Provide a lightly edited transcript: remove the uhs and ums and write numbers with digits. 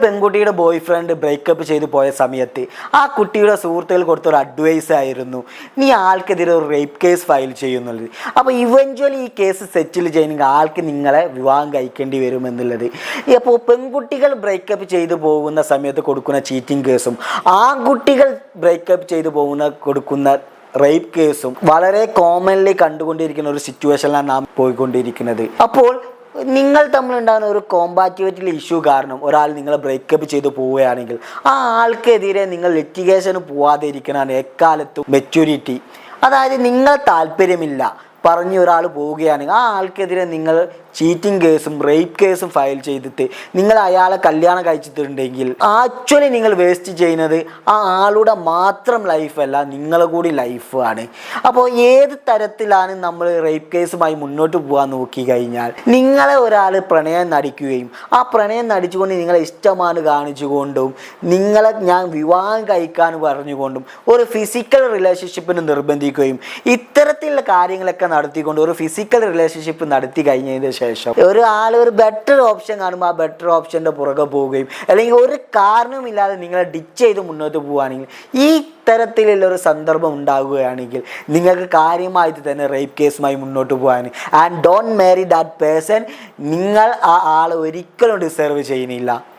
പെൺകുട്ടിയുടെ boy friend breakup ചെയ്തു പോയ സമയത്ത് ആ കുട്ടിയുടെ സുഹൃത്തുക്കൾ കൊടുത്തൊരു അഡ്വൈസ് ആയിരുന്നു, നീ ആൾക്കെതിരെ ഒരു റേപ്പ് കേസ് ഫയൽ ചെയ്യുന്നുള്ളത്. അപ്പോൾ ഇവഞ്ച്വലി ഈ കേസ് സെറ്റിൽ ചെയ്യണമെങ്കിൽ ആൾക്ക് നിങ്ങളെ വിവാഹം കഴിക്കേണ്ടി വരും എന്നുള്ളത്. അപ്പോൾ പെൺകുട്ടികൾ ബ്രേക്കപ്പ് ചെയ്തു പോകുന്ന സമയത്ത് കൊടുക്കുന്ന ചീറ്റിംഗ് കേസും ആൺകുട്ടികൾ ബ്രേക്കപ്പ് ചെയ്തു കൊടുക്കുന്ന റേപ്പ് കേസും വളരെ കോമൺലി കണ്ടുകൊണ്ടിരിക്കുന്ന ഒരു സിറ്റുവേഷനിലാണ് നാം പോയിക്കൊണ്ടിരിക്കുന്നത്. അപ്പോൾ നിങ്ങൾ തമ്മിലുണ്ടാകുന്ന ഒരു കോമ്പാറ്റിവിറ്റി ഇഷ്യൂ കാരണം ഒരാൾ നിങ്ങളെ ബ്രേക്കപ്പ് ചെയ്ത് പോവുകയാണെങ്കിൽ ആ ആൾക്കെതിരെ നിങ്ങൾ ലിറ്റിഗേഷന് പോവാതെ ഇരിക്കണതാണ് എക്കാലത്തും മെച്യൂരിറ്റി. അതായത് നിങ്ങൾ താല്പര്യമില്ല പറഞ്ഞ് ഒരാൾ പോവുകയാണെങ്കിൽ ആ ആൾക്കെതിരെ നിങ്ങൾ ചീറ്റിംഗ് കേസും റേപ്പ് കേസും ഫയൽ ചെയ്തിട്ട് നിങ്ങൾ അയാളെ കല്യാണം കഴിച്ചിട്ടുണ്ടെങ്കിൽ ആക്ച്വലി നിങ്ങൾ വേസ്റ്റ് ചെയ്യുന്നത് ആ ആളുടെ മാത്രം ലൈഫല്ല, നിങ്ങളെ കൂടി ലൈഫാണ്. അപ്പോൾ ഏത് തരത്തിലാണ് നമ്മൾ റേപ്പ് കേസുമായി മുന്നോട്ട് പോകാൻ നോക്കി കഴിഞ്ഞാൽ, നിങ്ങളെ ഒരാൾ പ്രണയം നടിക്കുകയും ആ പ്രണയം നടിച്ചുകൊണ്ട് നിങ്ങളെ ഇഷ്ടമാണ് കാണിച്ചുകൊണ്ടും നിങ്ങളെ ഞാൻ വിവാഹം കഴിക്കാൻ പറഞ്ഞുകൊണ്ടും ഒരു ഫിസിക്കൽ റിലേഷൻഷിപ്പിന് നിർബന്ധിക്കുകയും ഇത്തരത്തിലുള്ള കാര്യങ്ങളൊക്കെ നടത്തിക്കൊണ്ട് ഒരു ഫിസിക്കൽ റിലേഷൻഷിപ്പ് നടത്തി കഴിഞ്ഞതിന് ശേഷം ഒരാൾ ഒരു ബെറ്റർ ഓപ്ഷൻ കാണുമ്പോൾ ആ ബെറ്റർ ഓപ്ഷൻ്റെ പുറകെ പോവുകയും അല്ലെങ്കിൽ ഒരു കാരണവുമില്ലാതെ നിങ്ങളെ ഡിച്ച് ചെയ്ത് മുന്നോട്ട് പോവുകയാണെങ്കിൽ, ഈ തരത്തിലുള്ള ഒരു സന്ദർഭം ഉണ്ടാകുകയാണെങ്കിൽ നിങ്ങൾക്ക് കാര്യമായിട്ട് തന്നെ റേപ്പ് കേസുമായി മുന്നോട്ട് പോകാൻ and don't marry that person. നിങ്ങൾ ആ ആളെ ഒരിക്കലും ഡിസേർവ് ചെയ്യുന്നില്ല.